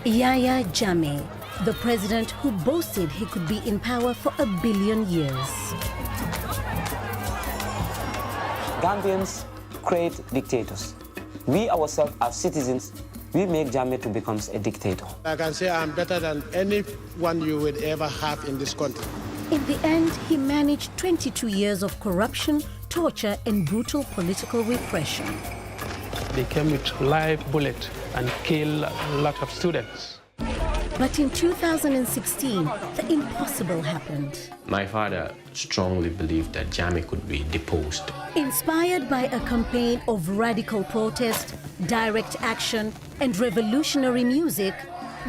Yahya Jammeh, the president who boasted he could be in power for 1 billion years. Gambians create dictators. We ourselves as citizens, we make Jammeh to become a dictator. I can say I'm better than anyone you would ever have in this country. In the end, he managed 22 years of corruption, torture, and brutal political repression. They came with live bullet and killed a lot of students. But in 2016, the impossible happened. My father strongly believed that Jammeh could be deposed. Inspired by a campaign of radical protest, direct action, and revolutionary music,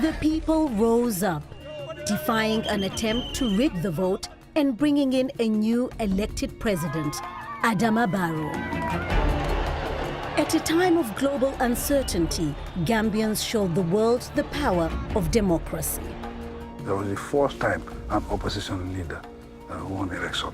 the people rose up, defying an attempt to rig the vote and bringing in a new elected president, Adama Barrow. At a time of global uncertainty, Gambians showed the world the power of democracy. That was the first time an opposition leader won election.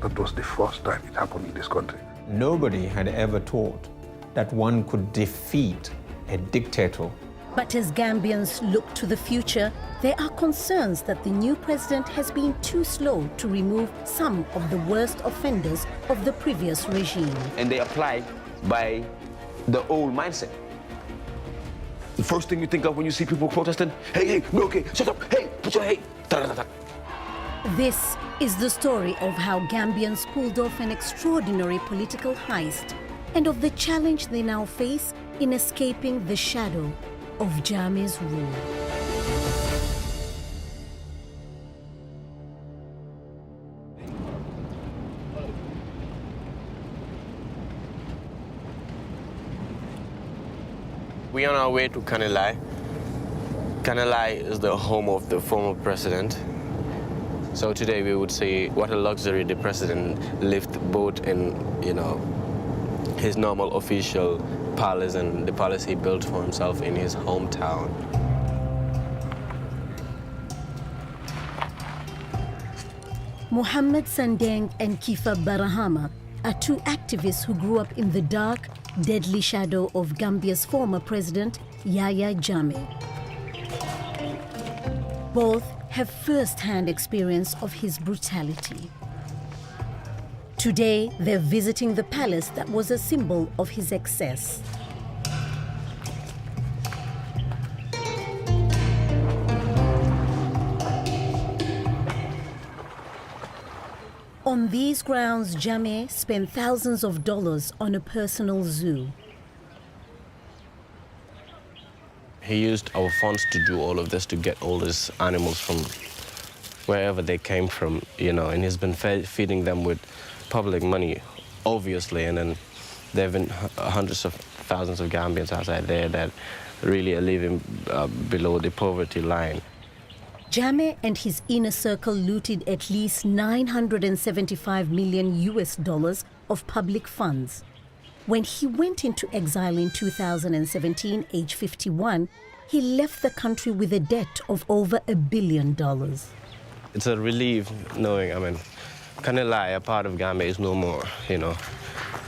That was the first time it happened in this country. Nobody had ever thought that one could defeat a dictator. But as Gambians look to the future, there are concerns that the new president has been too slow to remove some of the worst offenders of the previous regime. And they apply by the old mindset. The first thing you think of when you see people protesting, hey, no, okay, shut up, hey, put your hey, da-da-da-da. This is the story of how Gambians pulled off an extraordinary political heist and of the challenge they now face in escaping the shadow of Jammeh's rule. We are on our way to Canal. Canal is the home of the former president. So today we would say what a luxury the president lived both in, his normal official palace and the palace he built for himself in his hometown. Mohammed Sandeng and Kifa Barahama are two activists who grew up in the dark, deadly shadow of Gambia's former president, Yahya Jammeh. Both have first-hand experience of his brutality. Today, they're visiting the palace that was a symbol of his excess. On these grounds, Jammeh spent thousands of dollars on a personal zoo. He used our funds to do all of this, to get all these animals from wherever they came from, and he's been feeding them with public money, obviously, and then there have been hundreds of thousands of Gambians outside there that really are living below the poverty line. Jammeh and his inner circle looted at least $975 million of public funds. When he went into exile in 2017, age 51, he left the country with a debt of over $1 billion. It's a relief knowing, Canal, a part of Gambia, is no more,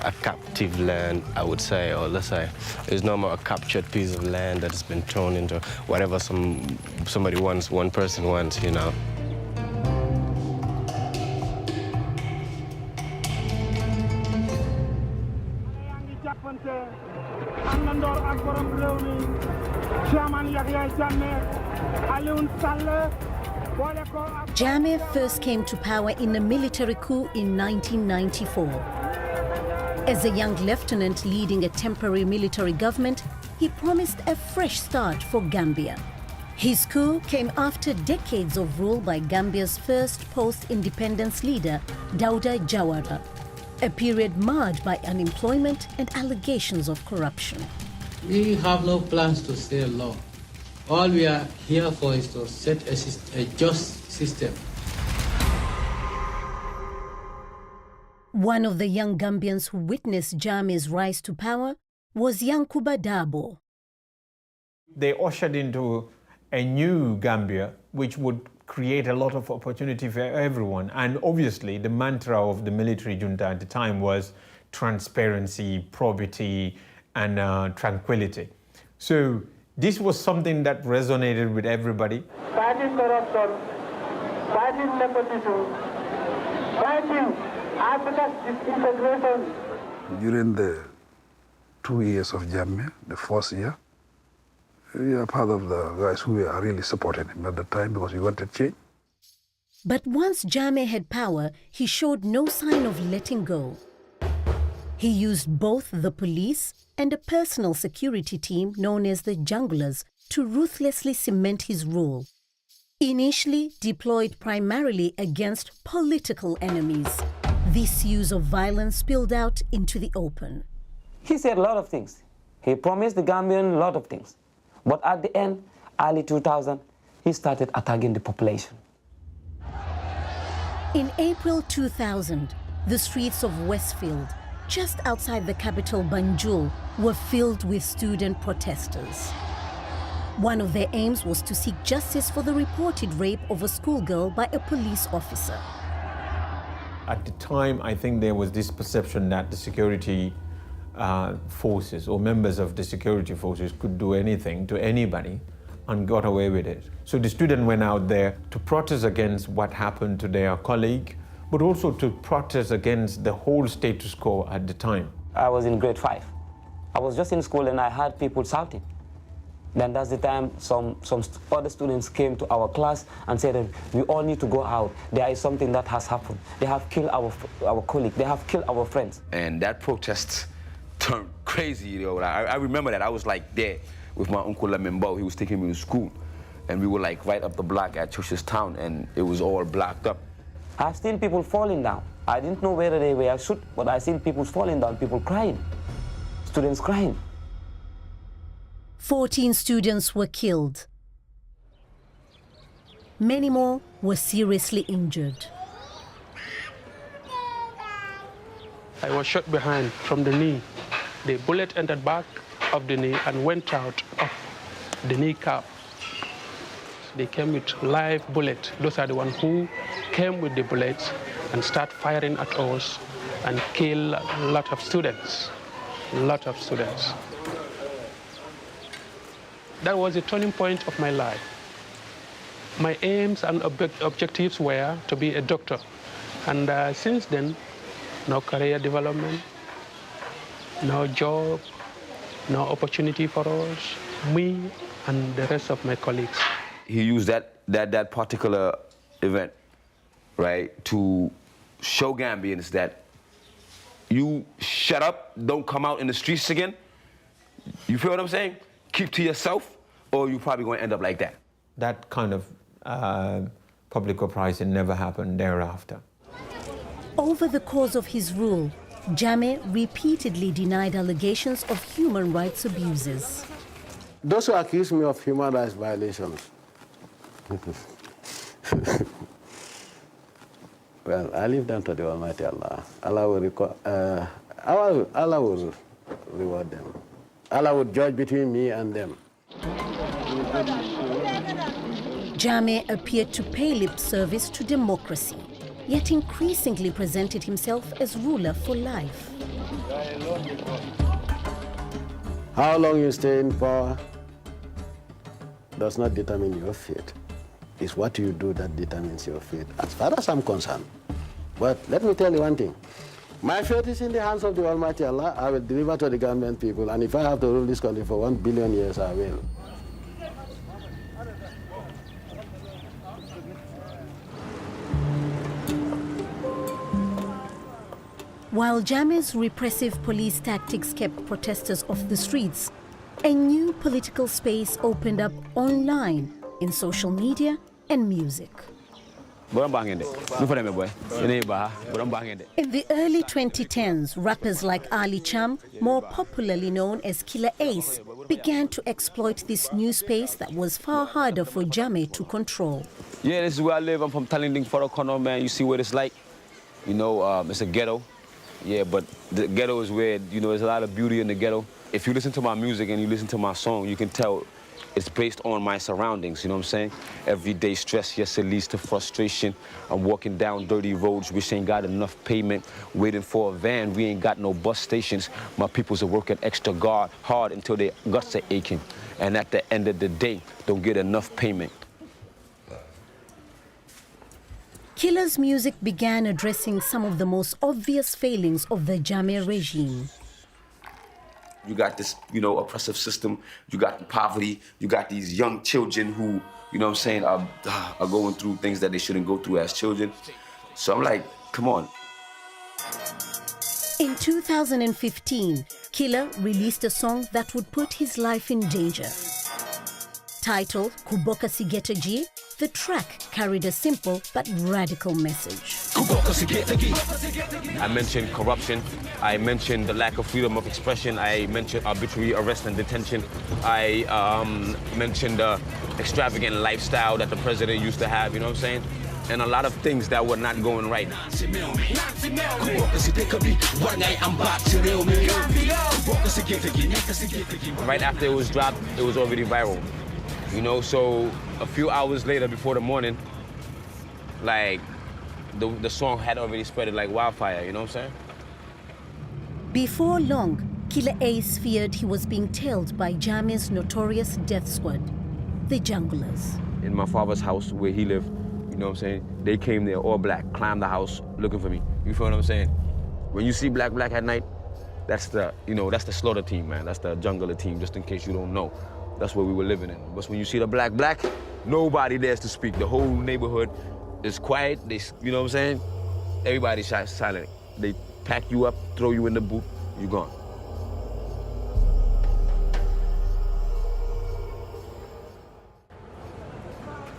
a captive land, I would say, or let's say, it's no more a captured piece of land that's been thrown into whatever somebody wants, one person wants, Jammeh first came to power in a military coup in 1994. As a young lieutenant leading a temporary military government, he promised a fresh start for Gambia. His coup came after decades of rule by Gambia's first post-independence leader, Dawda Jawara, a period marred by unemployment and allegations of corruption. We have no plans to stay long. All we are here for is to set a just system. One of the young Gambians who witnessed Jammeh's rise to power was Yankuba Dabo. They ushered into a new Gambia, which would create a lot of opportunity for everyone. And obviously, the mantra of the military junta at the time was transparency, probity, and tranquility. So This was something that resonated with everybody. Fighting corruption, fighting nepotism, fighting Africa's disintegration. During the 2 years of Jammeh, the first year, we are part of the guys who were really supporting him at the time because we wanted change. But once Jammeh had power, he showed no sign of letting go. He used both the police and a personal security team known as the Junglers to ruthlessly cement his rule. Initially deployed primarily against political enemies, this use of violence spilled out into the open. He said a lot of things. He promised the Gambian a lot of things. But at the end, early 2000, he started attacking the population. In April 2000, the streets of Westfield, just outside the capital Banjul, were filled with student protesters. One of their aims was to seek justice for the reported rape of a schoolgirl by a police officer. At the time, I think there was this perception that the security forces or members of the security forces could do anything to anybody and got away with it. So the student went out there to protest against what happened to their colleague, but also to protest against the whole status quo at the time. I was in grade 5. I was just in school and I heard people shouting. Then that's the time some other students came to our class and said that we all need to go out. There is something that has happened. They have killed our colleague. They have killed our friends. And that protest turned crazy, you know. I remember that. I was like there with my uncle Lamembo. He was taking me to school. And we were like right up the block at Church's Town, and it was all blocked up. I've seen people falling down. I didn't know whether they were shot, but I've seen people falling down, people crying, students crying. 14 students were killed. Many more were seriously injured. I was shot behind from the knee. The bullet entered back of the knee and went out of the kneecap. They came with live bullets. Those are the ones who came with the bullets and start firing at us and kill a lot of students. That was the turning point of my life. My aims and objectives were to be a doctor. And since then, no career development, no job, no opportunity for us, me and the rest of my colleagues. He used that particular event, right, to show Gambians that you shut up, don't come out in the streets again. You feel what I'm saying? Keep to yourself, or you're probably going to end up like that. That kind of public uprising never happened thereafter. Over the course of his rule, Jammeh repeatedly denied allegations of human rights abuses. Those who accuse me of human rights violations, well, I leave them to the Almighty Allah. Allah will reward them. Allah will judge between me and them. Jammeh appeared to pay lip service to democracy, yet increasingly presented himself as ruler for life. How long you stay in power does not determine your fate. It's what you do that determines your fate, as far as I'm concerned. But let me tell you one thing. My fate is in the hands of the Almighty Allah. I will deliver to the Gambian people, and if I have to rule this country for 1 billion years, I will. While Jammeh's repressive police tactics kept protesters off the streets, a new political space opened up online, in social media and music. In the early 2010s, rappers like Ali Cham, more popularly known as Killer Ace, began to exploit this new space that was far harder for Jammeh to control. Yeah, this is where I live. I'm from Talinding, Forokono, man. You see what it's like? You know, it's a ghetto. Yeah, but the ghetto is where, you know, there's a lot of beauty in the ghetto. If you listen to my music and you listen to my song, you can tell It's based on my surroundings, you know what I'm saying? Everyday stress, yes, it leads to frustration. I'm walking down dirty roads, which ain't got enough pavement. Waiting for a van, we ain't got no bus stations. My peoples are working extra hard until their guts are aching. And at the end of the day, don't get enough payment. Killer's music began addressing some of the most obvious failings of the Jammeh regime. You got this, you know, oppressive system. You got poverty. You got these young children who, you know what I'm saying, are going through things that they shouldn't go through as children. So I'm like, come on. In 2015, Killer released a song that would put his life in danger. Titled Kuboka Sigetaji, the track carried a simple but radical message. I mentioned corruption. I mentioned the lack of freedom of expression. I mentioned arbitrary arrest and detention. I mentioned the extravagant lifestyle that the president used to have, you know what I'm saying? And a lot of things that were not going right. Right after it was dropped, it was already viral. You know, so a few hours later, before the morning, like, the song had already spread like wildfire, you know what I'm saying? Before long, Killer Ace feared he was being tailed by Jammeh's notorious death squad, the Junglers. In my father's house where he lived, you know what I'm saying, they came there all black, climbed the house looking for me. You feel what I'm saying? When you see black at night, that's the, you know, that's the slaughter team, man. That's the jungler team, just in case you don't know. That's what we were living in. But when you see the black, nobody dares to speak. The whole neighborhood is quiet. They, you know what I'm saying? Everybody's silent. They pack you up, throw you in the boot, you're gone.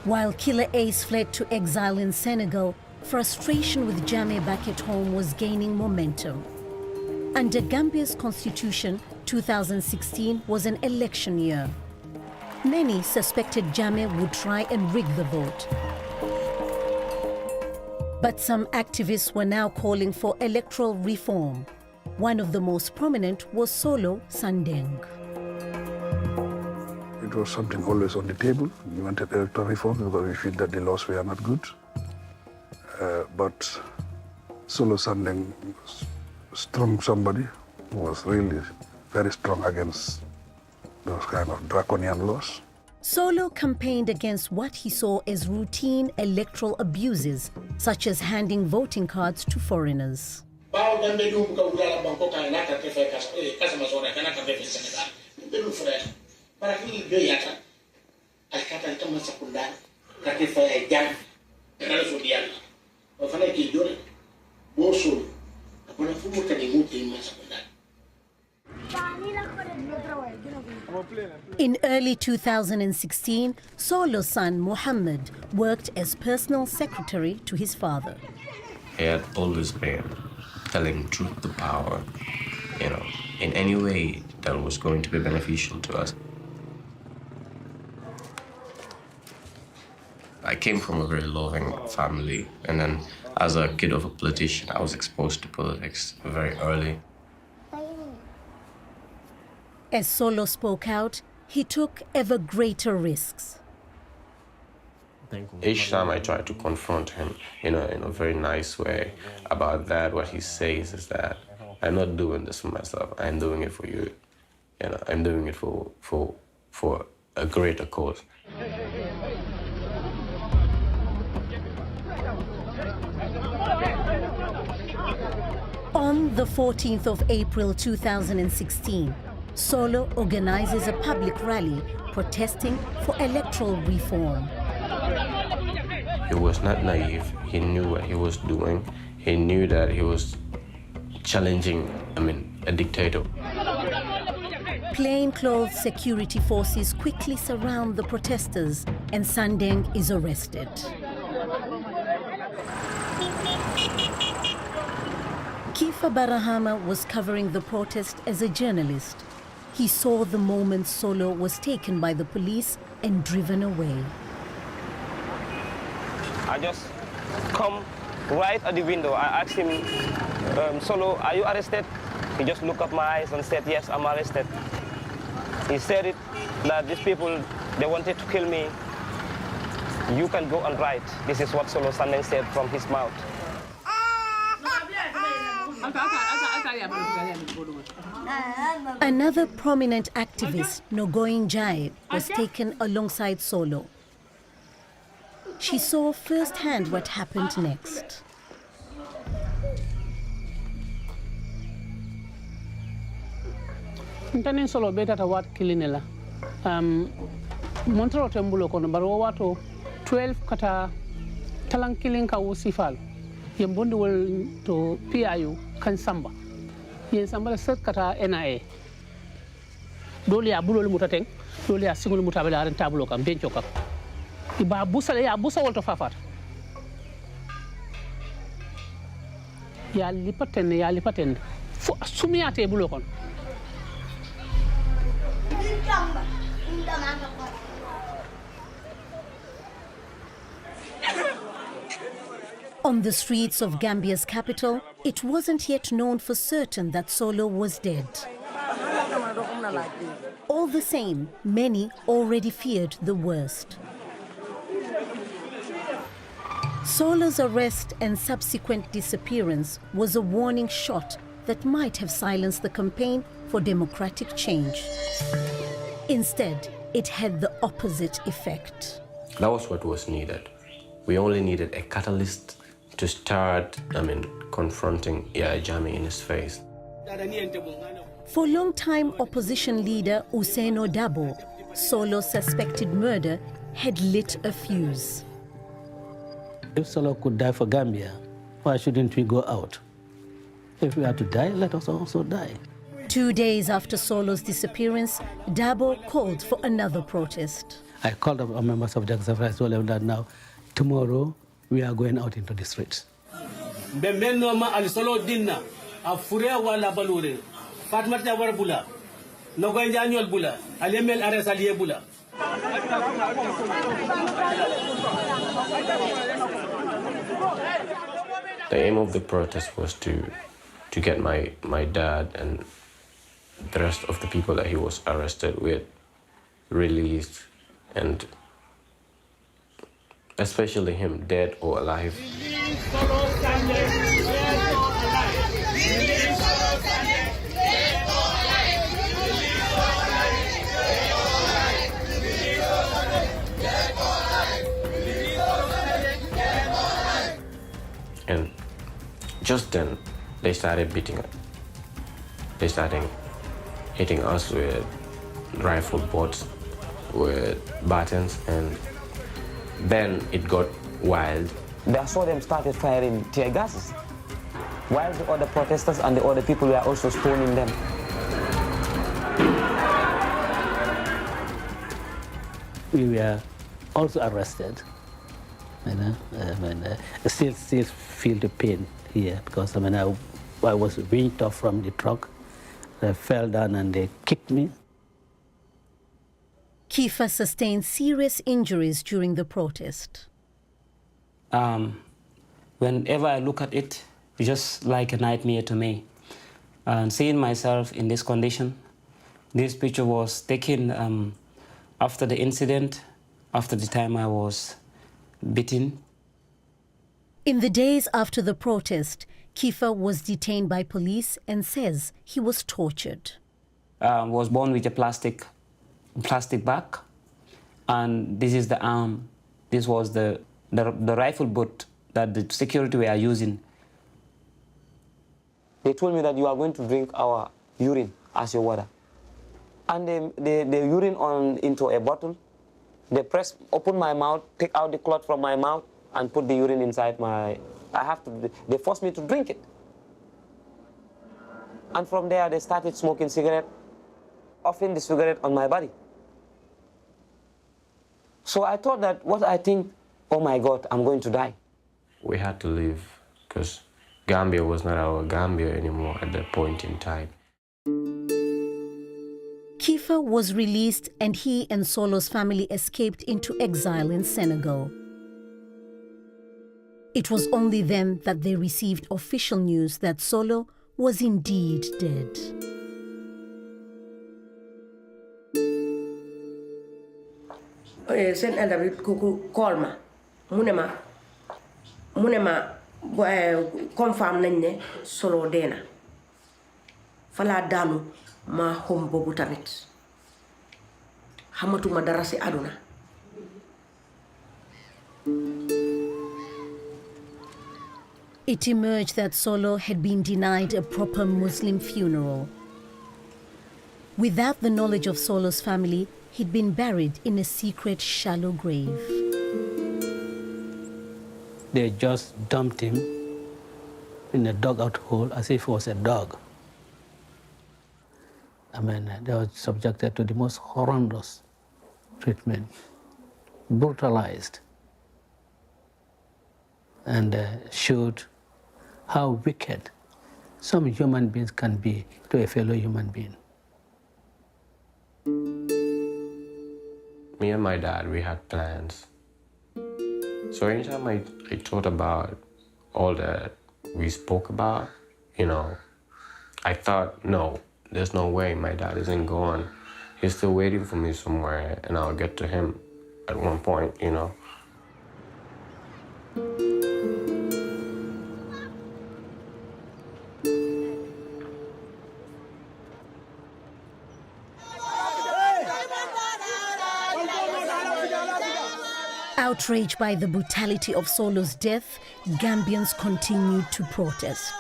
While Killer Ace fled to exile in Senegal, frustration with Jammeh back at home was gaining momentum. Under Gambia's constitution, 2016 was an election year. Many suspected Jammeh would try and rig the vote. But some activists were now calling for electoral reform. One of the most prominent was Solo Sandeng. It was something always on the table. We wanted electoral reform because we feel that the laws were not good. But Solo Sandeng somebody who was really very strong against those kind of draconian laws. Solo campaigned against what he saw as routine electoral abuses, such as handing voting cards to foreigners. In early 2016, Solo's son Muhammad worked as personal secretary to his father. He had always been telling truth to power, you know, in any way that was going to be beneficial to us. I came from a very loving family, and then as a kid of a politician, I was exposed to politics very early. As Solo spoke out, he took ever greater risks. Each time I try to confront him, you know, in a very nice way about that, what he says is that I'm not doing this for myself. I'm doing it for you. You know, I'm doing it for a greater cause. On the 14th of April 2016, Solo organizes a public rally protesting for electoral reform. He was not naive. He knew what he was doing. He knew that he was challenging, a dictator. Plainclothes security forces quickly surround the protesters and Sandeng is arrested. Kifa Barahama was covering the protest as a journalist. He saw the moment Solo was taken by the police and driven away. I just come right at the window. I asked him, Solo, are you arrested? He just looked up my eyes and said, yes, I'm arrested. He said it, that these people They wanted to kill me. You can go and write. This is what Solo Sandeng said from his mouth. Another prominent activist, Nogoing Jammeh, was taken alongside Solo. She saw firsthand what happened next. Ntanin Solo beta ta wat kilinela. Montro tembulo kono baro wato 12 kata talang kilin ka usifal. Yembondi wol to PIU kan samba. Yen samba set kata NIA. Dole ya bulol mutateng, dole ya singul mutabela ren tabulo kam bencho kam. Iba busale ya busa wol to fafat. Ya lipaten fu sumiate bulo kon. On the streets of Gambia's capital, it wasn't yet known for certain that Solo was dead. All the same, many already feared the worst. Solo's arrest and subsequent disappearance was a warning shot that might have silenced the campaign for democratic change. Instead, it had the opposite effect. That was what was needed. We only needed a catalyst to start, confronting Jammeh in his face. For long-time opposition leader Usaino Dabo, Solo's suspected murder had lit a fuse. If Solo could die for Gambia, why shouldn't we go out? If we are to die, let us also die. 2 days after Solo's disappearance, Dabo called for another protest. I called up our members of the Executive. I told them that now, tomorrow, we are going out into the streets. The aim of the protest was to get my dad and the rest of the people that he was arrested with released, and especially him, dead or alive. And just then, they started beating us. They started hitting us with rifle butts, with batons, and then it got wild. I saw them started firing tear gases, while the other protesters and the other people were also stoning them. We were also arrested. Still feel the pain here because I was winked off from the truck. I fell down and they kicked me. Kifa sustained serious injuries during the protest. Whenever I look at it, it's just like a nightmare to me. And seeing myself in this condition, this picture was taken after the incident, after the time I was beaten. In the days after the protest, Kifa was detained by police and says he was tortured. Was born with a plastic bag, and this is the arm. This was the rifle butt that the security were using. They told me that you are going to drink our urine as your water. And they urine into a bottle. They open my mouth, take out the cloth from my mouth, and put the urine inside they forced me to drink it. And from there, they started smoking cigarette, offering the cigarette on my body. So I thought that oh my God, I'm going to die. We had to leave because Gambia was not our Gambia anymore at that point in time. Kifa was released and he and Solo's family escaped into exile in Senegal. It was only then that they received official news that Solo was indeed dead. seen elder bi kooku call ma mu ne ma confirm nañ ne Solo dee na fa laa daanu ma xom boobu tamit xamatuma dara si àdduna. It emerged that Solo had been denied a proper Muslim funeral. Without the knowledge of Solo's family, he'd been buried in a secret, shallow grave. They just dumped him in a dugout hole as if he was a dog. I mean, they were subjected to the most horrendous treatment, brutalized, and showed how wicked some human beings can be to a fellow human being. Me and my dad, we had plans. So anytime I thought about all that we spoke about, you know, I thought, no, there's no way my dad isn't gone. He's still waiting for me somewhere, and I'll get to him at one point, you know. Outraged by the brutality of Solo's death, Gambians continued to protest.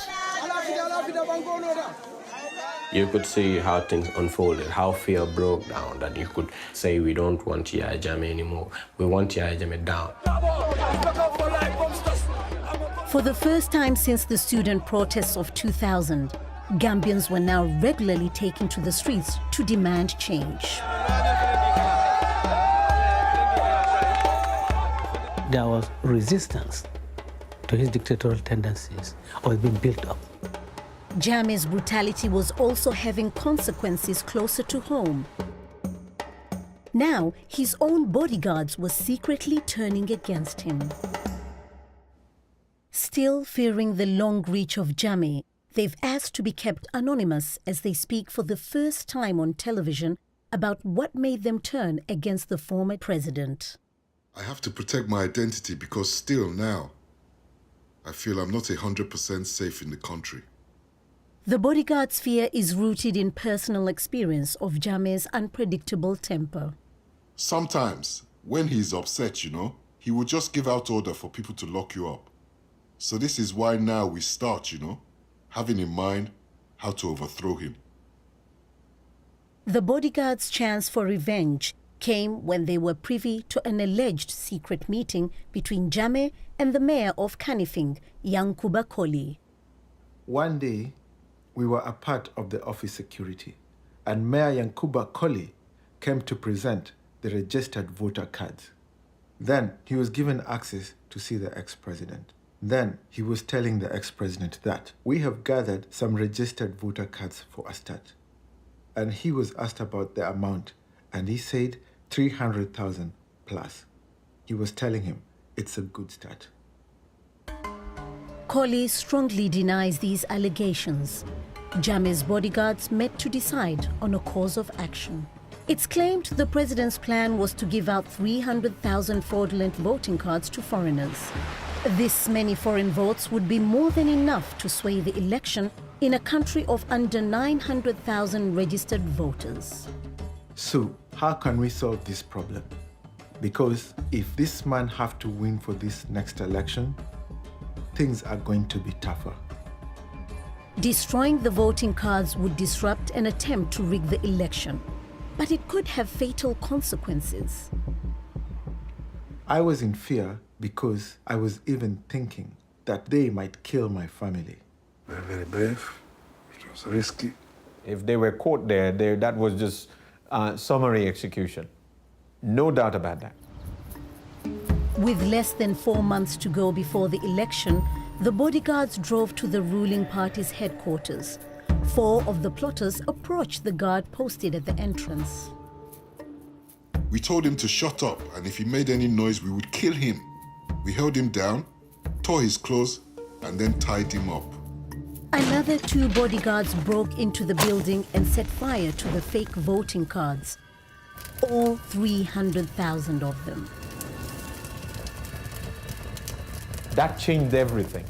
You could see how things unfolded, how fear broke down, that you could say, we don't want Yaya Jammeh anymore. We want Yaya Jammeh down. For the first time since the student protests of 2000, Gambians were now regularly taken to the streets to demand change. There was resistance to his dictatorial tendencies, or being built up. Jammeh's brutality was also having consequences closer to home. Now, his own bodyguards were secretly turning against him. Still fearing the long reach of Jammeh, they've asked to be kept anonymous as they speak for the first time on television about what made them turn against the former president. I have to protect my identity because still now, I feel I'm not 100% safe in the country. The bodyguard's fear is rooted in personal experience of Jammeh's unpredictable temper. Sometimes, when he's upset, you know, he will just give out order for people to lock you up. So this is why now we start, you know, having in mind how to overthrow him. The bodyguard's chance for revenge came when they were privy to an alleged secret meeting between Jammeh and the mayor of Kanifing, Yankuba Koli. One day, we were a part of the office security, and Mayor Yankuba Koli came to present the registered voter cards. Then he was given access to see the ex-president. Then he was telling the ex-president that we have gathered some registered voter cards for a start. And he was asked about the amount, and he said 300,000 plus. He was telling him it's a good start. Koli strongly denies these allegations. Jammeh's bodyguards met to decide on a course of action. It's claimed the president's plan was to give out 300,000 fraudulent voting cards to foreigners. This many foreign votes would be more than enough to sway the election in a country of under 900,000 registered voters. So, how can we solve this problem? Because if this man have to win for this next election, things are going to be tougher. Destroying the voting cards would disrupt an attempt to rig the election, but it could have fatal consequences. I was in fear because I was even thinking that they might kill my family. Very, very brave. It was risky. If they were caught there, that was just summary execution. No doubt about that. With less than 4 months to go before the election, the bodyguards drove to the ruling party's headquarters. 4 of the plotters approached the guard posted at the entrance. We told him to shut up, and if he made any noise, we would kill him. We held him down, tore his clothes, and then tied him up. Another 2 bodyguards broke into the building and set fire to the fake voting cards. all 300,000 of them. That changed everything.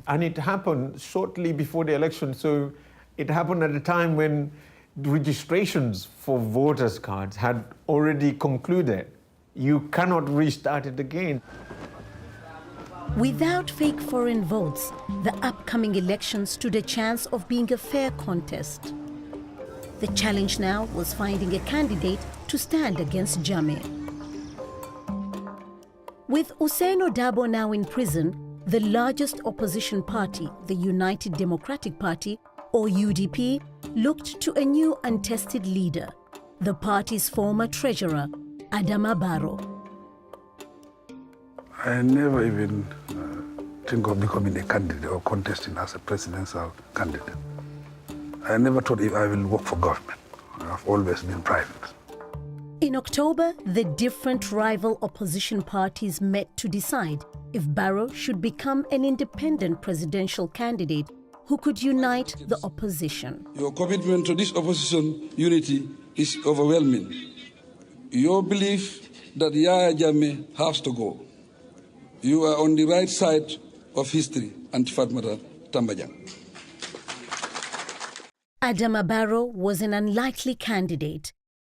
And it happened shortly before the election, so it happened at a time when registrations for voters' cards had already concluded. You cannot restart it again. Without fake foreign votes, the upcoming election stood a chance of being a fair contest. The challenge now was finding a candidate to stand against Jammeh. With Ousseino Dabo now in prison, the largest opposition party, the United Democratic Party, or UDP, looked to a new untested leader, the party's former treasurer, Adama Barrow. I never even think of becoming a candidate or contesting as a presidential candidate. I never thought if I will work for government. I've always been private. In October, the different rival opposition parties met to decide if Barrow should become an independent presidential candidate who could unite the opposition. Your commitment to this opposition unity is overwhelming. Your belief that Yahya Jammeh has to go. You are on the right side of history, Antifatmata Tambajang. Adama Barrow was an unlikely candidate.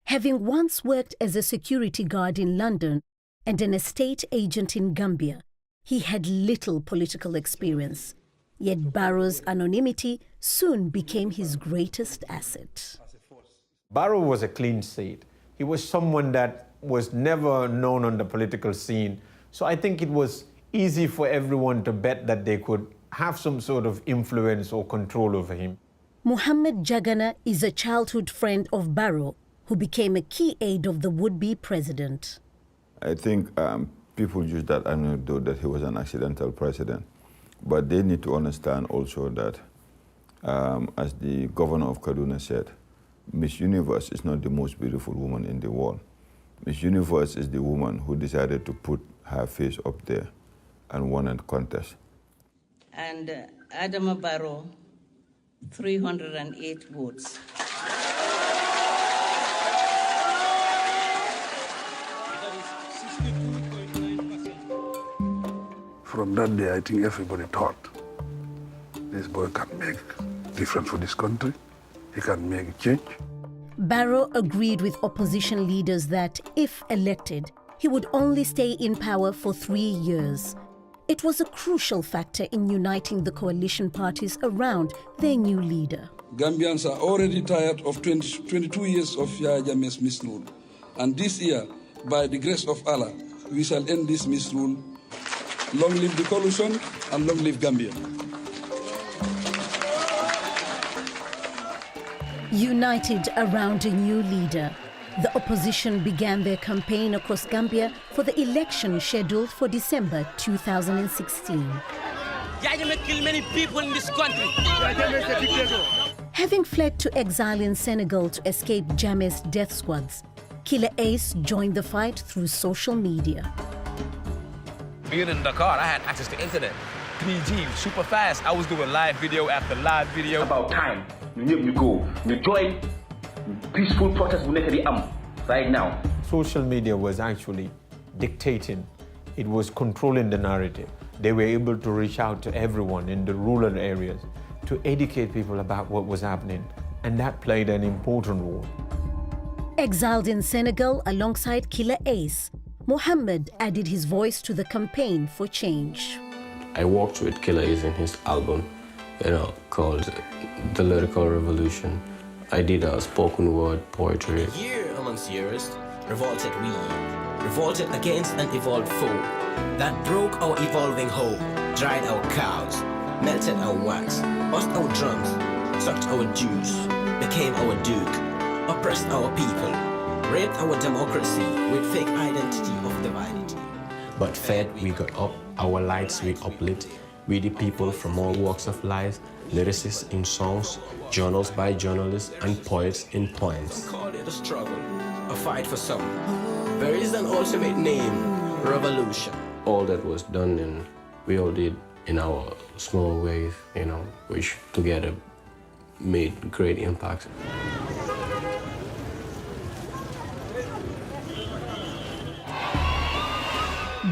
Having once worked as a security guard in London and an estate agent in Gambia, he had little political experience. Yet Barrow's anonymity soon became his greatest asset. Barrow was a clean slate. He was someone that was never known on the political scene. So I think it was easy for everyone to bet that they could have some sort of influence or control over him. Muhammad Jagana is a childhood friend of Barrow, who became a key aide of the would-be president. I think people use that anecdote that he was an accidental president. But they need to understand also that, as the governor of Kaduna said, Miss Universe is not the most beautiful woman in the world. Miss Universe is the woman who decided to put her face up there and won a contest. And Adama Barrow, 308 votes. From that day, I think everybody thought this boy can make a difference for this country. He can make a change. Barrow agreed with opposition leaders that, if elected, he would only stay in power for 3 years. It was a crucial factor in uniting the coalition parties around their new leader. Gambians are already tired of 22 years of Yahya Jammeh's misrule. And this year, by the grace of Allah, we shall end this misrule. Long live the coalition and long live Gambia. United around a new leader, the opposition began their campaign across Gambia for the election scheduled for December 2016. Jammeh killed many people in this country. Having fled to exile in Senegal to escape Jammeh's death squads, Killer Ace joined the fight through social media. Being in Dakar, I had access to internet. 3G, super fast. I was doing live video after live video. About time, you go, you join peaceful protest right now. Social media was actually dictating. It was controlling the narrative. They were able to reach out to everyone in the rural areas to educate people about what was happening. And that played an important role. Exiled in Senegal alongside Killer Ace, Muhammad added his voice to the campaign for change. I worked with Killer Ace in his album, called The Lyrical Revolution. I did a spoken word poetry. Year amongst years, revolted we, revolted against an evolved foe that broke our evolving hold, dried our cows, melted our wax, bust our drums, sucked our juice, became our duke, oppressed our people, raped our democracy with fake identity of divinity. But fed, we got up, our lights we uplit, we the people from all walks of life, lyricists in songs, journals by journalists, and poets in poems. Call it a struggle, a fight for some. There is an ultimate name, revolution. All that was done, and we all did in our small ways, which together made great impact.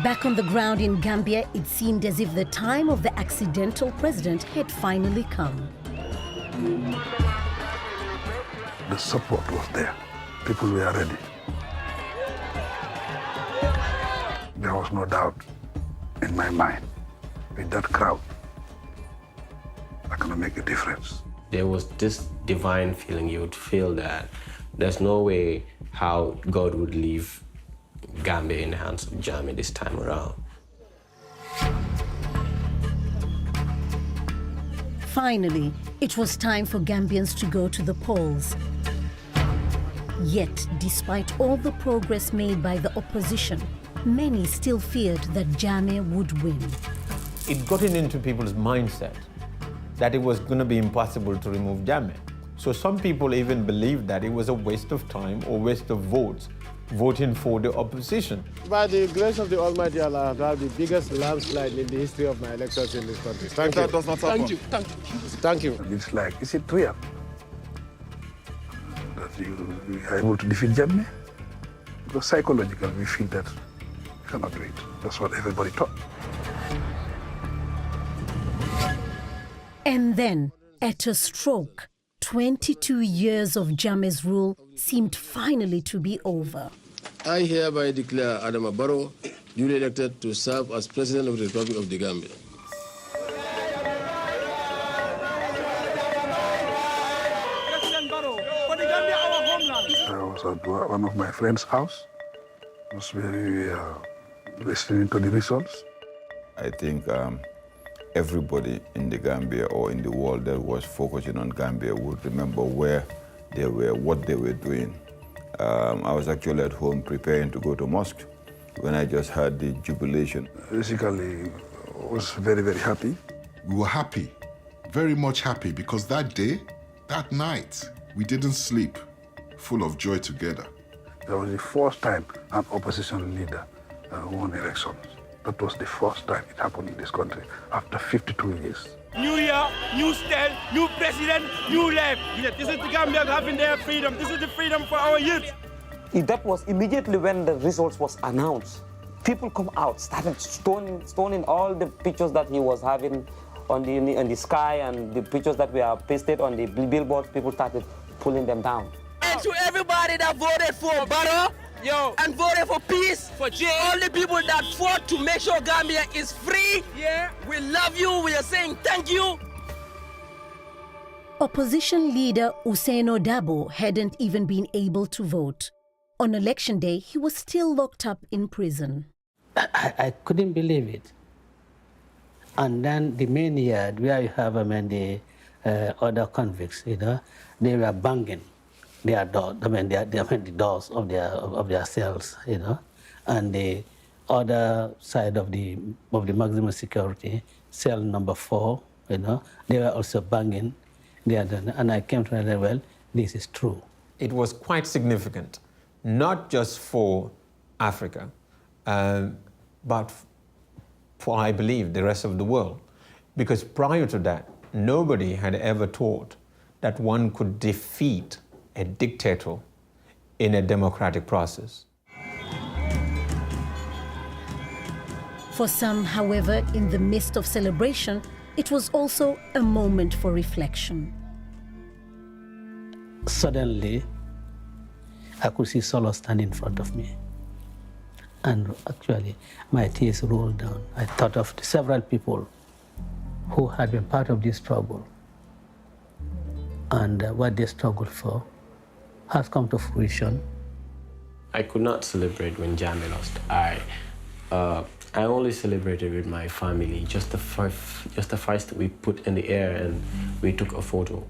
Back on the ground in Gambia, it seemed as if the time of the accidental president had finally come. The support was there. People were ready. There was no doubt in my mind, with that crowd, I'm gonna make a difference. There was this divine feeling. You would feel that there's no way how God would leave Gambia in the hands of Jammeh this time around. Finally, it was time for Gambians to go to the polls. Yet, despite all the progress made by the opposition, many still feared that Jammeh would win. It got into people's mindset that it was going to be impossible to remove Jammeh. So some people even believed that it was a waste of time or waste of votes voting for the opposition. By the grace of the Almighty Allah, I've had the biggest landslide in the history of my elections in this country. Thank you. That does not happen. Thank you. Thank you. Thank you. It's like, is it real that you are able to defeat Jammeh? Because psychologically, we feel that we cannot do it. That's what everybody thought. And then, at a stroke, 22 years of Jammeh's rule seemed finally to be over. I hereby declare Adama Barrow duly elected to serve as President of the Republic of the Gambia. I was at one of my friend's house. I was very listening to the results. I think everybody in the Gambia or in the world that was focusing on Gambia would remember where they were, what they were doing. I was actually at home preparing to go to mosque when I just heard the jubilation. Basically, I was very, very happy. We were happy, very much happy, because that day, that night, we didn't sleep, full of joy together. That was the first time an opposition leader won elections. That was the first time it happened in this country after 52 years. New year, new style, new president, new life. This is the Gambia having their freedom. This is the freedom for our youth. That was immediately when the results was announced. People come out, started stoning all the pictures that he was having on the sky and the pictures that were pasted on the billboards. People started pulling them down. And to everybody that voted for Barrow, and voted for peace, for all the people that fought to make sure Gambia is free, we love you, we are saying thank you. Opposition leader Usaino Dabo hadn't even been able to vote. On election day, he was still locked up in prison. I couldn't believe it. And then the main yard where you have the other convicts, they were banging their door, the doors of their cells, and the other side of the maximum security, cell number 4, they were also banging. And I came to realize, well, this is true. It was quite significant, not just for Africa, but for, I believe, the rest of the world. Because prior to that, nobody had ever thought that one could defeat a dictator in a democratic process. For some, however, in the midst of celebration, it was also a moment for reflection. Suddenly, I could see Solo stand in front of me. And actually, my tears rolled down. I thought of several people who had been part of this struggle, and what they struggled for has come to fruition. I could not celebrate when Jammeh lost. I only celebrated with my family. Just the first we put in the air and we took a photo.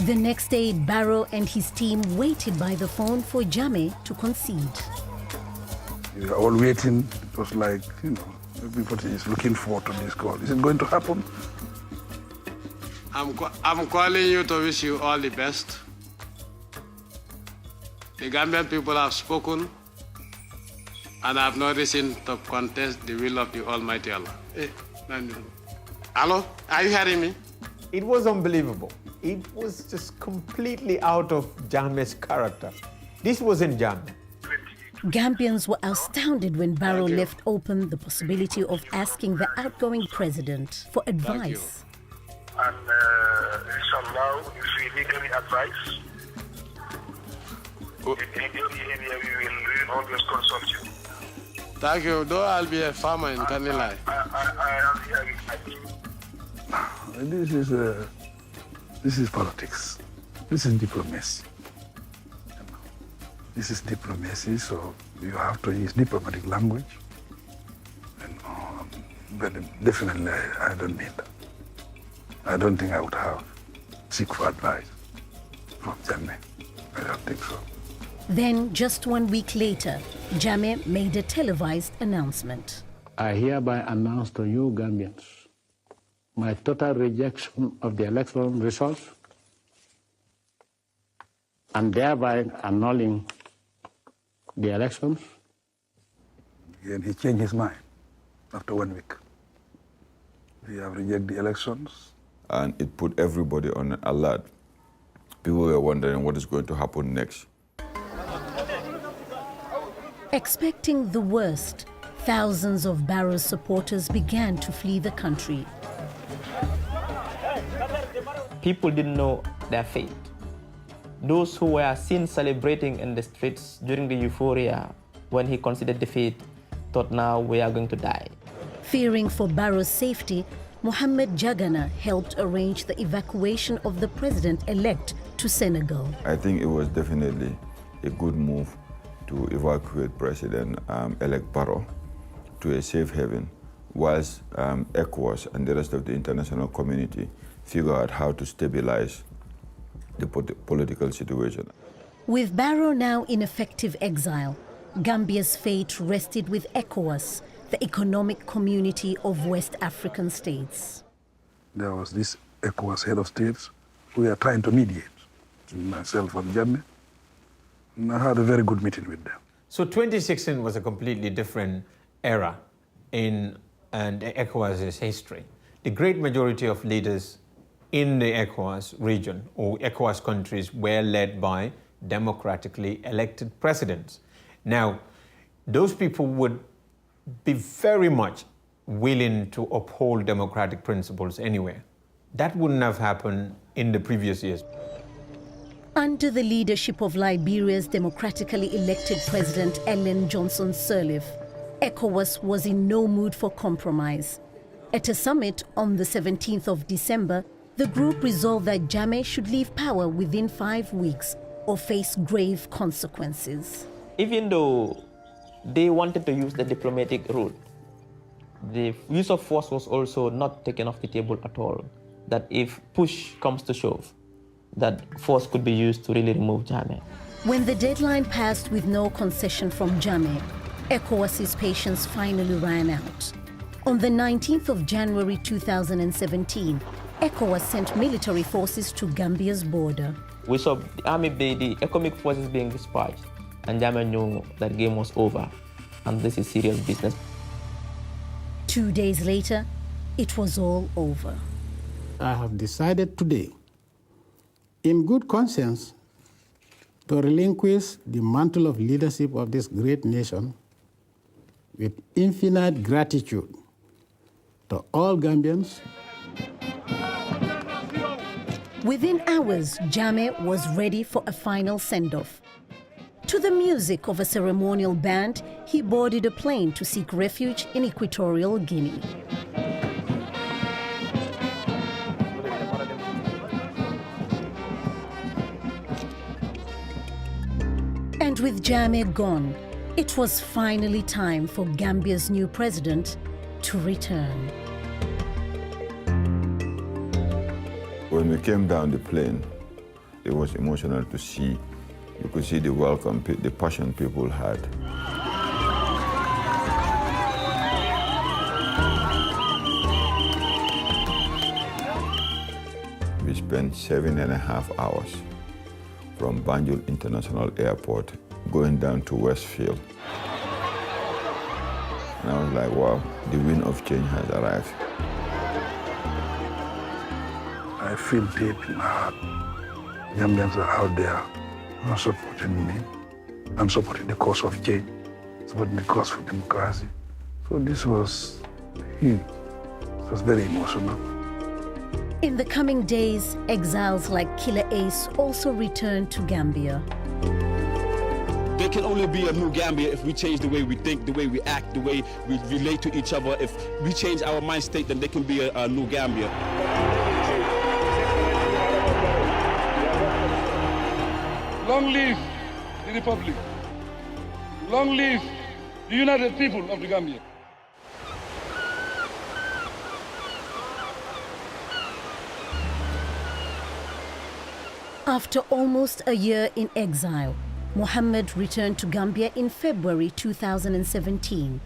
The next day, Barrow and his team waited by the phone for Jammeh to concede. We were all waiting. It was like, everybody is looking forward to this call. Is it going to happen? I'm calling you to wish you all the best. The Gambian people have spoken, and I have no reason to contest the will of the Almighty Allah. Hello? Are you hearing me? It was unbelievable. It was just completely out of Jammeh's character. This wasn't Jammeh. Gambians were astounded when Barrow left open the possibility of asking the outgoing president for advice. And inshallah, if we need any advice, in any area we will always consult you. Thank you. Though I'll be a farmer in Canal. This is politics. This is diplomacy. This is diplomacy, so you have to use diplomatic language. But definitely, I don't need that. I don't think I would have seek for advice from Jammeh. I don't think so. Then, just 1 week later, Jammeh made a televised announcement. I hereby announce to you, Gambians, my total rejection of the election results and thereby annulling the elections. And he changed his mind after 1 week. We have rejected the elections. And it put everybody on alert. People were wondering what is going to happen next. Expecting the worst, thousands of Barrow's supporters began to flee the country. People didn't know their fate. Those who were seen celebrating in the streets during the euphoria when he considered defeat thought now we are going to die. Fearing for Barrow's safety, Mohamed Jagana helped arrange the evacuation of the president-elect to Senegal. I think it was definitely a good move to evacuate President-elect Barrow to a safe haven, whilst ECOWAS and the rest of the international community figure out how to stabilize the political situation. With Barrow now in effective exile, Gambia's fate rested with ECOWAS, the economic community of West African states. There was this ECOWAS head of states who were trying to mediate, myself and Jammeh, and I had a very good meeting with them. So 2016 was a completely different era in ECOWAS's history. The great majority of leaders in the ECOWAS region or ECOWAS countries were led by democratically elected presidents. Now, those people would be very much willing to uphold democratic principles anywhere. That wouldn't have happened in the previous years. Under the leadership of Liberia's democratically elected president Ellen Johnson Sirleaf, ECOWAS was in no mood for compromise. At a summit on the 17th of December, the group resolved that Jammeh should leave power within 5 weeks or face grave consequences. Even though they wanted to use the diplomatic route, the use of force was also not taken off the table at all. That if push comes to shove, that force could be used to really remove Jammeh. When the deadline passed with no concession from Jammeh, ECOWAS's patience finally ran out. On the 19th of January 2017, ECOWAS sent military forces to Gambia's border. We saw the army, the economic forces being dispatched, and Jammeh knew that game was over, and this is serious business. 2 days later, it was all over. I have decided today, in good conscience, to relinquish the mantle of leadership of this great nation with infinite gratitude to all Gambians. Within hours, Jammeh was ready for a final send-off. To the music of a ceremonial band, he boarded a plane to seek refuge in Equatorial Guinea. And with Jammeh gone, it was finally time for Gambia's new president to return. When we came down the plane, it was emotional to see. You could see the welcome, the passion people had. We spent 7.5 hours from Banjul International Airport going down to Westfield. And I was like, wow, the wind of change has arrived. I feel deep in my heart. Gambians are out there supporting me and supporting the cause of change, supporting the cause for democracy. So this was huge. It was very emotional. In the coming days, exiles like Killer Ace also returned to Gambia. There can only be a new Gambia if we change the way we think, the way we act, the way we relate to each other. If we change our mind state, then there can be a new Gambia. Long live the Republic. Long live the United People of the Gambia. After almost a year in exile, Mohammed returned to Gambia in February 2017.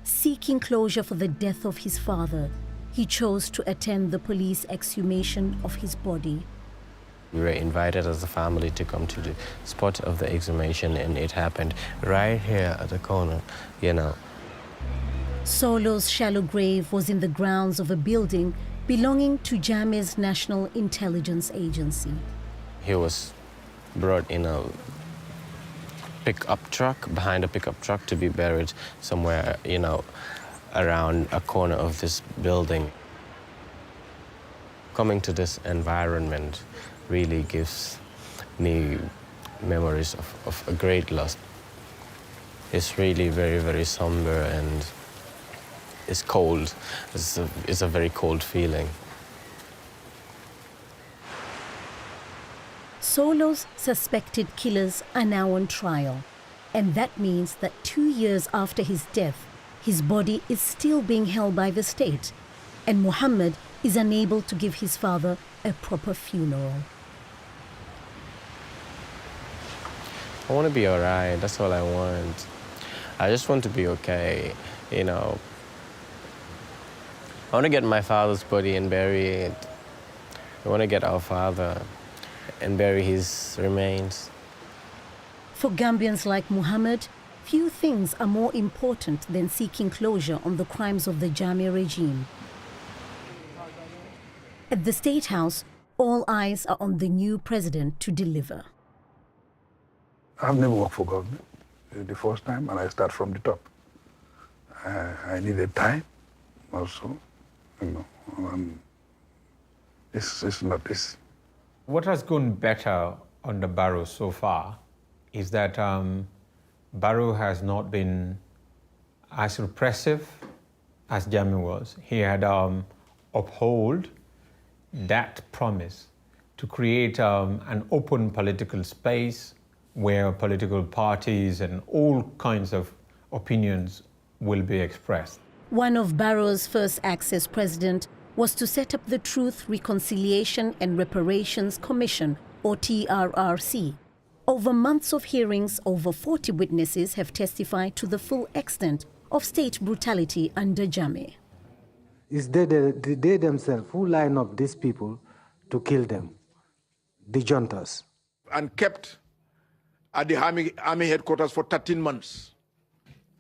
Seeking closure for the death of his father, he chose to attend the police exhumation of his body. We were invited as a family to come to the spot of the exhumation, and it happened right here at the corner, you know. Solo's shallow grave was in the grounds of a building belonging to Jammeh's National Intelligence Agency. He was brought in a pickup truck, behind a pickup truck, to be buried somewhere, you know, around a corner of this building. Coming to this environment really gives me memories of a great loss. It's really very, very somber, and it's cold. It's a very cold feeling. Solo's suspected killers are now on trial, and that means that 2 years after his death, his body is still being held by the state, and Mohammed is unable to give his father a proper funeral. I want to be all right, that's all I want. I just want to be okay, you know. I want to get my father's body and bury it. I want to get our father and bury his remains. For Gambians like Mohammed, few things are more important than seeking closure on the crimes of the Jammeh regime. At the State House, all eyes are on the new president to deliver. I've never worked for government. It's the first time, and I start from the top. I needed time also, you know. It's not this. What has gone better under Barrow so far is that Barrow has not been as repressive as Jammeh was. He had upheld that promise to create an open political space where political parties and all kinds of opinions will be expressed. One of Barrow's first acts as president was to set up the Truth, Reconciliation and Reparations Commission, or TRRC. Over months of hearings, over 40 witnesses have testified to the full extent of state brutality under Jammeh. It's they themselves who line up these people to kill them, the juntas. And kept at the army headquarters for 13 months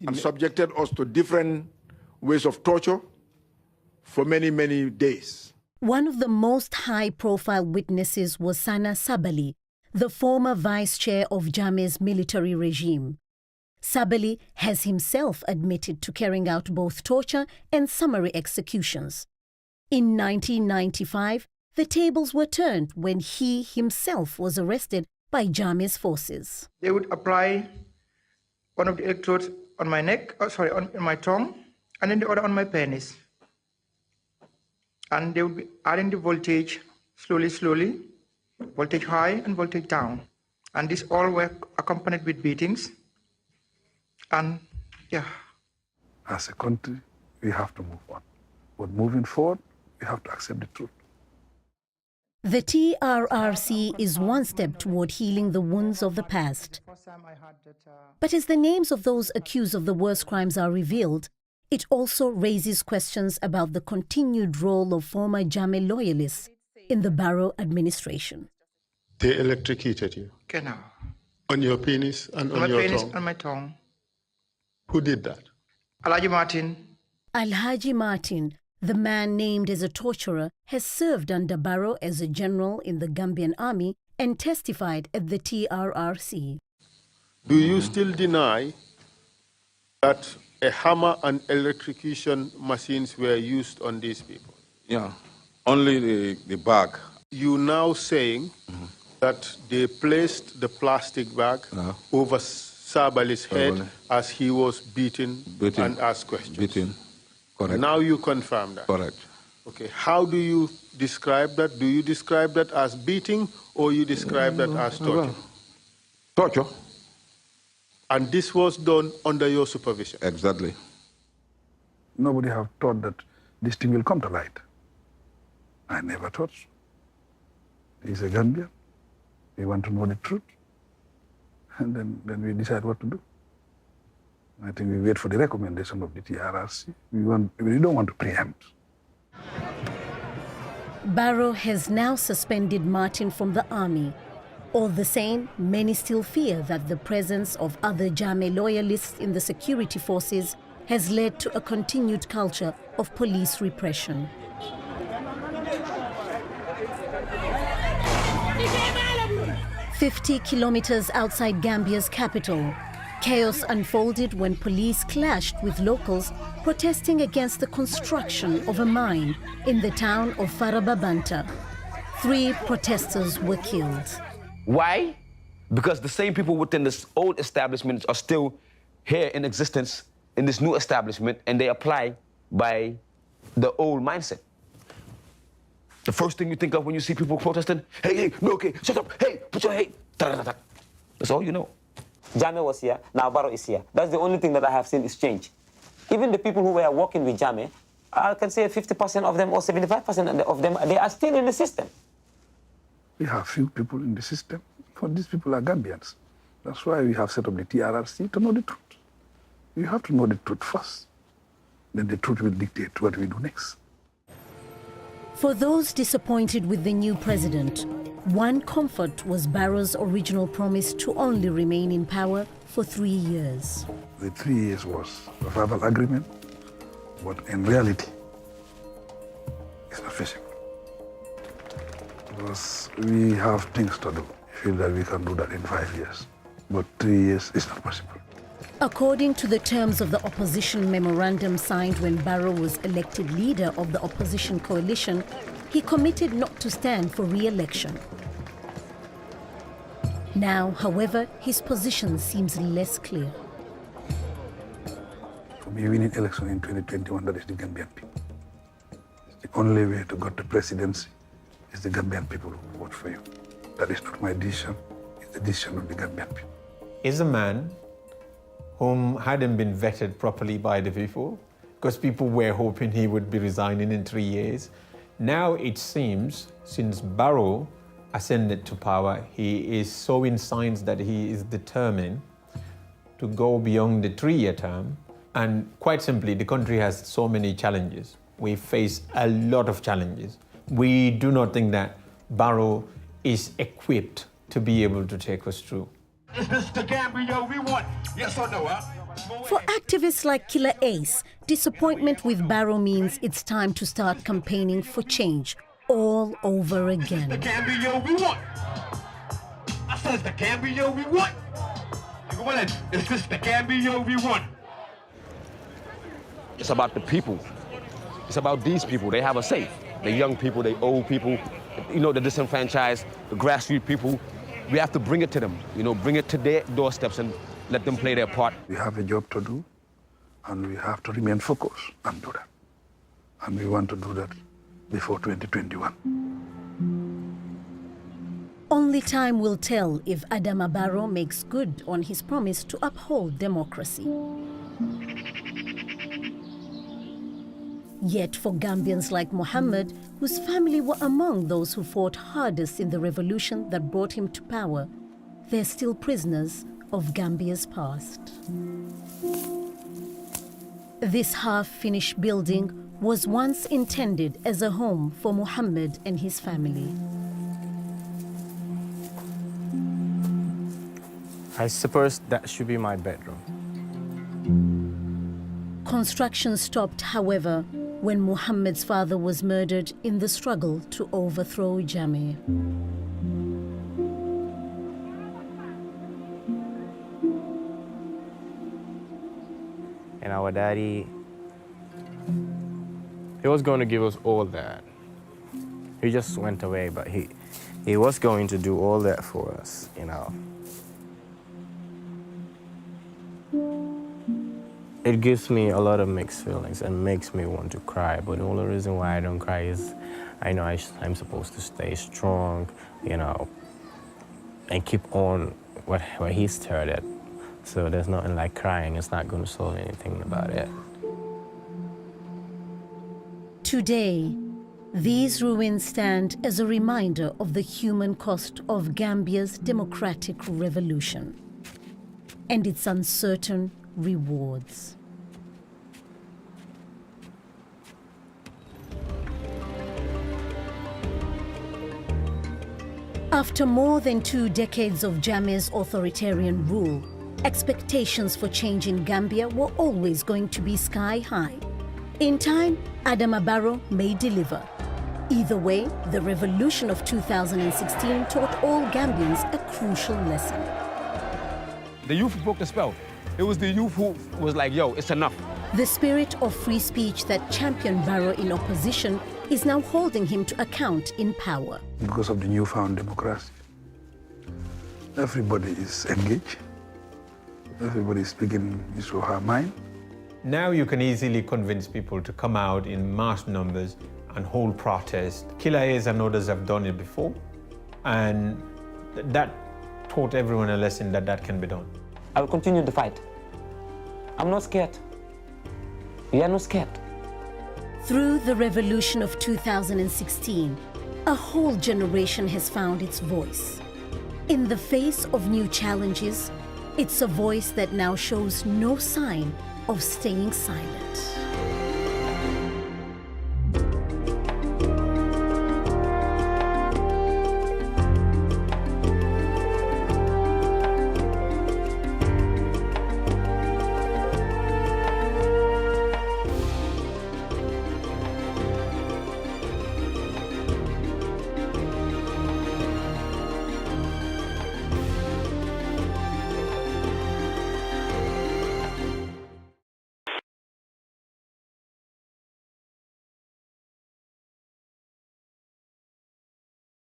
and subjected us to different ways of torture for many, many days. One of the most high-profile witnesses was Sana Sabali, the former vice chair of Jammeh's military regime. Sabali has himself admitted to carrying out both torture and summary executions. In 1995, the tables were turned when he himself was arrested by Jammeh's forces. They would apply one of the electrodes on my neck, on my tongue, and then the other on my penis. And they would be adding the voltage slowly, voltage high and voltage down. And this all were accompanied with beatings. And yeah. As a country, we have to move on. But moving forward, we have to accept the truth. The TRRC is one step toward healing the wounds of the past. But as the names of those accused of the worst crimes are revealed, it also raises questions about the continued role of former Jammeh loyalists in the Barrow administration. They electrocuted you? Genau. On your penis and on my your penis tongue? and my tongue. Who did that? Alhaji Martin. Alhaji Martin, The man named as a torturer has served under Barrow as a general in the Gambian army and testified at the TRRC. Do you still deny that a hammer and electrocution machines were used on these people? Yeah, only the bag. You now saying that they placed the plastic bag over Sabali's head as he was beaten and asked questions? Beaten, correct. Now you confirm that? Correct. Okay, how do you describe that? Do you describe that as beating or you describe that as torture? Torture. And this was done under your supervision? Exactly. Nobody have thought that this thing will come to light. I never thought so. He's a Gambian. We want to know the truth. And then we decide what to do. I think we wait for the recommendation of the TRRC. We don't want to preempt. Barrow has now suspended Martin from the army. All the same, many still fear that the presence of other Jammeh loyalists in the security forces has led to a continued culture of police repression. "50 kilometers outside Gambia's capital, chaos unfolded when police clashed with locals protesting against the construction of a mine in the town of Farababanta. 3 protesters were killed. Why? Because the same people within this old establishment are still here in existence in this new establishment, and they apply by the old mindset. The first thing you think of when you see people protesting, hey, no, okay, shut up, hey, put your hey, da-da-da-da. That's all you know. Jammeh was here, now Barrow is here. That's the only thing that I have seen is change. Even the people who were working with Jammeh, I can say 50% of them or 75% of them, they are still in the system. We have few people in the system, but these people are Gambians. That's why we have set up the TRRC to know the truth. You have to know the truth first. Then the truth will dictate what we do next. For those disappointed with the new president, one comfort was Barrow's original promise to only remain in power for 3 years. The 3 years was a verbal agreement, but in reality, it's not feasible. Because we have things to do. We feel that we can do that in 5 years, but 3 years is not possible. According to the terms of the opposition memorandum signed when Barrow was elected leader of the opposition coalition, he committed not to stand for re-election. Now, however, his position seems less clear. For me, winning election in 2021, that is the Gambian people. The only way to get the presidency is the Gambian people who vote for you. That is not my decision, it's the decision of the Gambian people. Is a man whom hadn't been vetted properly by the people, because people were hoping he would be resigning in 3 years. Now it seems, since Barrow ascended to power, he is showing signs that he is determined to go beyond the 3-year term. And quite simply, the country has so many challenges. We face a lot of challenges. We do not think that Barrow is equipped to be able to take us through. Is this the Gambia we want? Yes or no, huh? For activists like Killer Ace, disappointment with Barrow means it's time to start campaigning for change all over again. The Gambia we want. I said the Gambia we want. Is this the Gambia we want? It's about the people. It's about these people. They have a say. The young people, the old people, you know, the disenfranchised, the grassroots people. We have to bring it to them, you know, bring it to their doorsteps and let them play their part. We have a job to do, and we have to remain focused and do that. And we want to do that before 2021. Only time will tell if Adama Barrow makes good on his promise to uphold democracy. Yet for Gambians like Mohammed, whose family were among those who fought hardest in the revolution that brought him to power, they're still prisoners of Gambia's past. This half-finished building was once intended as a home for Mohammed and his family. I suppose that should be my bedroom. Construction stopped, however, when Muhammad's father was murdered in the struggle to overthrow Jammeh. And our daddy, he was going to give us all that. He just went away, but he was going to do all that for us, you know. It gives me a lot of mixed feelings and makes me want to cry, but the only reason why I don't cry is I know I'm supposed to stay strong, you know, and keep on what he started. So there's nothing like crying. It's not going to solve anything about it. Today, these ruins stand as a reminder of the human cost of Gambia's democratic revolution and its uncertain rewards. After more than 2 decades of Jammeh's authoritarian rule, expectations for change in Gambia were always going to be sky high. In time, Adama Barrow may deliver. Either way, the revolution of 2016 taught all Gambians a crucial lesson. The youth broke the spell. It was the youth who was like, yo, it's enough. The spirit of free speech that championed Barrow in opposition is now holding him to account in power. Because of the newfound democracy, everybody is engaged. Everybody is speaking his or her mind. Now you can easily convince people to come out in mass numbers and hold protests. Kilayes and others have done it before, and that taught everyone a lesson that can be done. I will continue the fight. I'm not scared. We are not scared. Through the revolution of 2016, a whole generation has found its voice. In the face of new challenges, it's a voice that now shows no sign of staying silent.